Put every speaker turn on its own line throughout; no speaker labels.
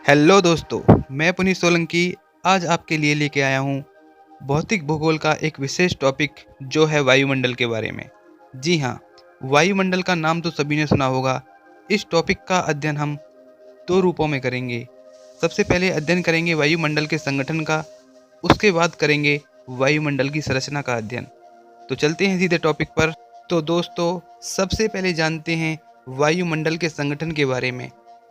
Hello दोस्तों, मैं पुनीत सोलंकी आज आपके लिए लेके आया हूँ भौतिक भूगोल का एक विशेष टॉपिक जो है वायुमंडल के बारे में। जी हाँ, वायुमंडल का नाम तो सभी ने सुना होगा। इस टॉपिक का अध्ययन हम दो रूपों में करेंगे। सबसे पहले अध्ययन करेंगे वायुमंडल के संगठन का, उसके बाद करेंगे वायुमंडल की संरचना का अध्ययन। तो चलते हैं सीधे टॉपिक पर। तो दोस्तों, सबसे पहले जानते हैं वायुमंडल के संगठन के बारे में।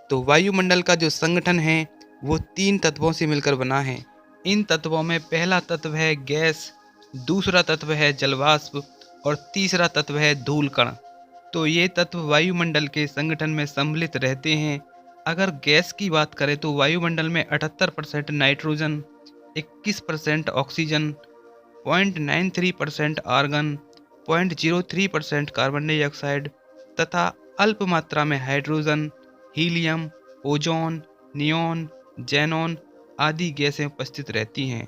तो वायुमंडल का जो संगठन है वो 3 तत्वों से मिलकर बना है। इन तत्वों में पहला तत्व है गैस, दूसरा तत्व है जलवाष्प और तीसरा तत्व है धूल कण। तो ये तत्व वायुमंडल के संगठन में सम्मिलित रहते हैं। अगर गैस की बात करें तो वायुमंडल में 78% nitrogen, 21% oxygen, 0.93% argon, 0.03% carbon dioxide तथा अल्प मात्रा में hydrogen, helium, ozone, neon, xenon आदि गैसें उपस्थित रहती हैं।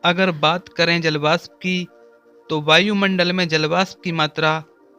अगर बात करें जलवाष्प की, तो वायुमंडल में जलवाष्प की मात्रा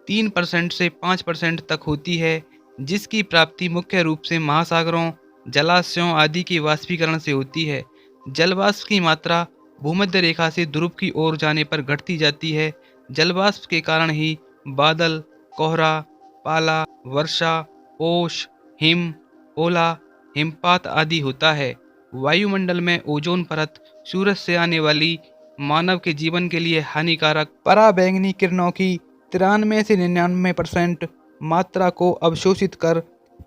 3% से 5% तक होती है, जिसकी प्राप्ति मुख्य रूप से महासागरों, जलाशयों आदि के वाष्पीकरण से होती है। जलवाष्प की मात्रा भूमध्य रेखा से ध्रुव की ओर जाने पर घटती जाती है। जलवाष्प के कारण ही बादल, कोहरा, पाला, वर्षा, ओस, हिम, ओला, हिमपात आदि होता है। वायुमंडल में ओजोन परत सूरज से आने वाली मानव के जीवन के लिए हानिकारक पराबैंगनी किरणों की 93 से 99% मात्रा को अवशोषित कर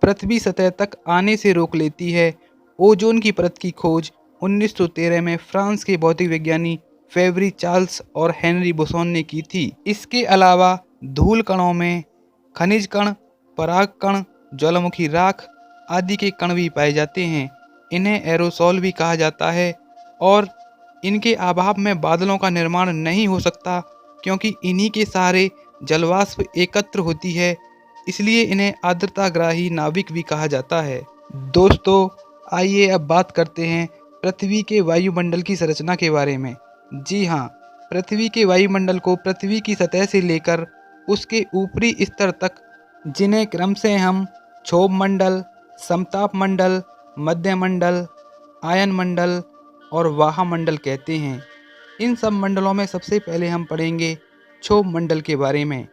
पृथ्वी सतह तक आने से रोक लेती है। ओजोन की परत की खोज 1913 में फ्रांस के भौतिक विज्ञानी फेवरी चार्ल्स और हेनरी बोसोन ने की थी। इसके अलावा धूल कणों में खनिज कण, पराग कण, ज्वालामुखी राख आदि के कण भी पाए जाते हैं। इन्हें एरोसोल भी कहा जाता है और इनके अभाव में बादलों का निर्माण नहीं हो सकता, क्योंकि इन्हीं के सहारे जलवाष्प एकत्र होती है। इसलिए इन्हें आर्द्रताग्राही नाविक भी कहा जाता है। दोस्तों, आइए अब बात करते हैं पृथ्वी के वायुमंडल की संरचना के बारे में। जी हाँ, पृथ्वी के वायुमंडल को पृथ्वी की सतह से लेकर उसके ऊपरी स्तर तक, जिन्हें क्रम से हम क्षोभ मंडल, समताप मंडल, मध्य मंडल, आयन मंडल और वायुमंडल कहते हैं। इन सब मंडलों में सबसे पहले हम पढ़ेंगे क्षोभ मंडल के बारे में।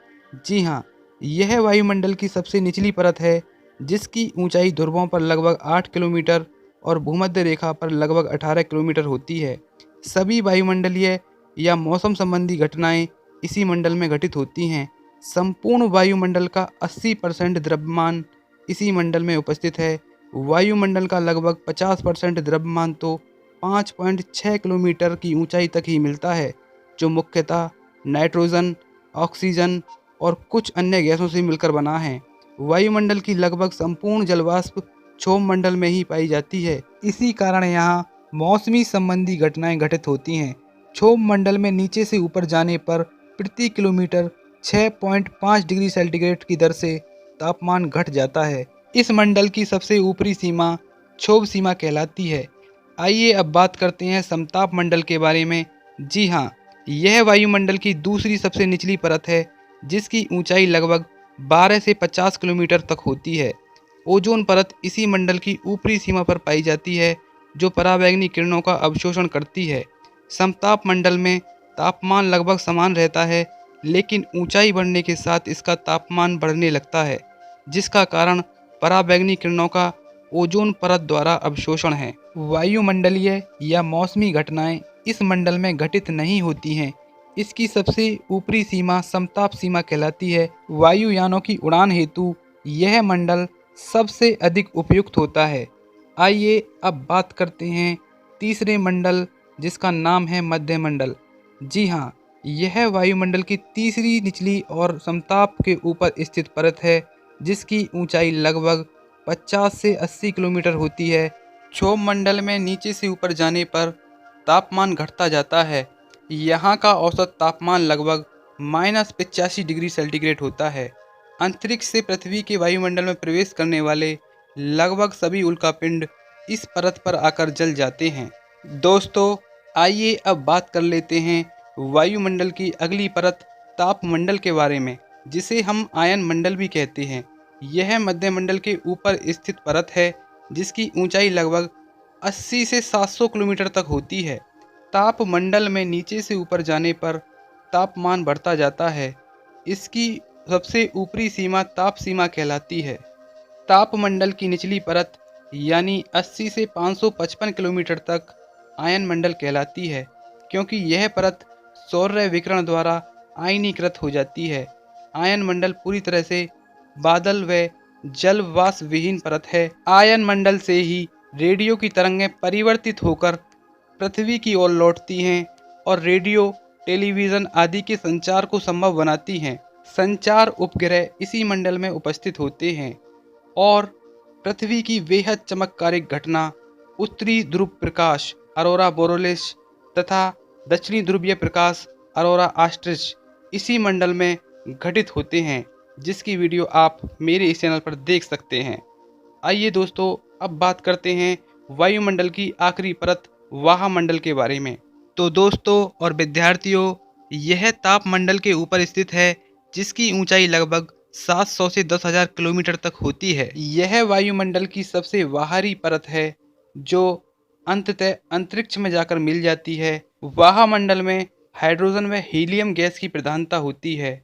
जी हाँ, यह वायुमंडल की सबसे निचली परत है, जिसकी ऊंचाई ध्रुवों पर लगभग 8 किलोमीटर और भूमध्य रेखा पर लगभग 18 किलोमीटर होती है। सभी वायुमंडलीय या मौसम संबंधी घटनाएं इसी मंडल में घटित होती हैं। संपूर्ण वायुमंडल का 80% द्रव्यमान इसी मंडल में उपस्थित है। वायुमंडल का लगभग 50% द्रव्यमान तो 5.6 किलोमीटर की ऊंचाई तक ही मिलता है, जो मुख्यतः नाइट्रोजन, ऑक्सीजन और कुछ अन्य गैसों से मिलकर बना है। वायुमंडल की लगभग संपूर्ण जलवाष्प क्षोभ मंडल में ही पाई जाती है। इसी कारण यहाँ मौसमी संबंधी घटनाएं घटित होती हैं। क्षोभ मंडल में नीचे से ऊपर जाने पर प्रति किलोमीटर 6.5 डिग्री सेंटीग्रेड की दर से तापमान घट जाता है। इस मंडल की सबसे ऊपरी सीमा क्षोभ सीमा कहलाती है। आइए अब बात करते हैं समताप मंडल के बारे में। जी हाँ, यह वायुमंडल की दूसरी सबसे निचली परत है, जिसकी ऊंचाई लगभग 12 से 50 किलोमीटर तक होती है। ओजोन परत इसी मंडल की ऊपरी सीमा पर पाई जाती है, जो पराबैंगनी किरणों का अवशोषण करती है। समताप मंडल में तापमान लगभग समान रहता है, लेकिन ऊंचाई बढ़ने के साथ इसका तापमान बढ़ने लगता है, जिसका कारण पराबैंगनी किरणों का ओजोन परत द्वारा अवशोषण है। वायुमंडलीय या मौसमी घटनाएं इस मंडल में घटित नहीं होती हैं। इसकी सबसे ऊपरी सीमा समताप सीमा कहलाती है। वायुयानों की उड़ान हेतु यह मंडल सबसे अधिक उपयुक्त होता है। आइए अब बात करते हैं तीसरे मंडल, जिसका नाम है मध्य मंडल। जी हाँ, यह वायुमंडल की तीसरी निचली और समताप के ऊपर स्थित परत है, जिसकी ऊंचाई लगभग 50 से 80 किलोमीटर होती है। क्षोभ मंडल में नीचे से ऊपर जाने पर तापमान घटता जाता है। यहाँ का औसत तापमान लगभग -85 डिग्री सेंटीग्रेड होता है। अंतरिक्ष से पृथ्वी के वायुमंडल में प्रवेश करने वाले लगभग सभी उल्कापिंड इस परत पर आकर जल जाते हैं। दोस्तों, आइए अब बात कर लेते हैं वायुमंडल की अगली परत तापमंडल के बारे में, जिसे हम आयन मंडल भी कहते हैं। यह मध्यमंडल के ऊपर स्थित परत है, जिसकी ऊंचाई लगभग 80 से 700 किलोमीटर तक होती है। तापमंडल में नीचे से ऊपर जाने पर तापमान बढ़ता जाता है। इसकी सबसे ऊपरी सीमा ताप सीमा कहलाती है। तापमंडल की निचली परत यानी 80 से 555 किलोमीटर तक आयन मंडल कहलाती है, क्योंकि यह परत सौर विकिरण द्वारा आयनीकृत हो जाती है। आयन मंडल पूरी तरह से बादल व जलवाष्प विहीन परत है। आयन मंडल से ही रेडियो की तरंगें परिवर्तित होकर पृथ्वी की ओर लौटती हैं और रेडियो, टेलीविज़न आदि के संचार को संभव बनाती हैं। संचार उपग्रह इसी मंडल में उपस्थित होते हैं और पृथ्वी की बेहद चमत्कारिक घटना उत्तरी ध्रुव प्रकाश अरोरा बोरोलिस तथा दक्षिणी ध्रुवीय प्रकाश अरोरा ऑस्ट्रिच इसी मंडल में घटित होते हैं, जिसकी वीडियो आप मेरे इस चैनल पर देख सकते हैं। आइए दोस्तों, अब बात करते हैं वायुमंडल की आखिरी परत वायुमंडल के बारे में। तो दोस्तों और विद्यार्थियों, यह तापमंडल के ऊपर स्थित है, जिसकी ऊंचाई लगभग 700 से 10,000 किलोमीटर तक होती है। यह वायुमंडल की सबसे बाहरी परत है, जो अंततः अंतरिक्ष में जाकर मिल जाती है। वायुमंडल में हाइड्रोजन व हीलियम गैस की प्रधानता होती है।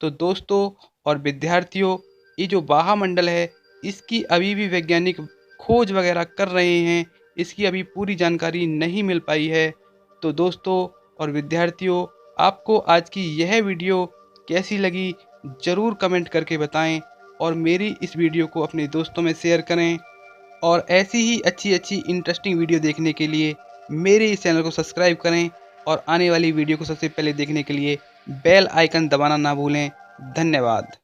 तो दोस्तों और विद्यार्थियों, ये जो वायुमंडल है, इसकी अभी भी वैज्ञानिक खोज वगैरह कर रहे हैं। इसकी अभी पूरी जानकारी नहीं मिल पाई है। तो दोस्तों और विद्यार्थियों, आपको आज की यह वीडियो कैसी लगी ज़रूर कमेंट करके बताएं और मेरी इस वीडियो को अपने दोस्तों में शेयर करें। और ऐसी ही अच्छी इंटरेस्टिंग वीडियो देखने के लिए मेरे इस चैनल को सब्सक्राइब करें और आने वाली वीडियो को सबसे पहले देखने के लिए बेल आइकन दबाना ना भूलें। धन्यवाद।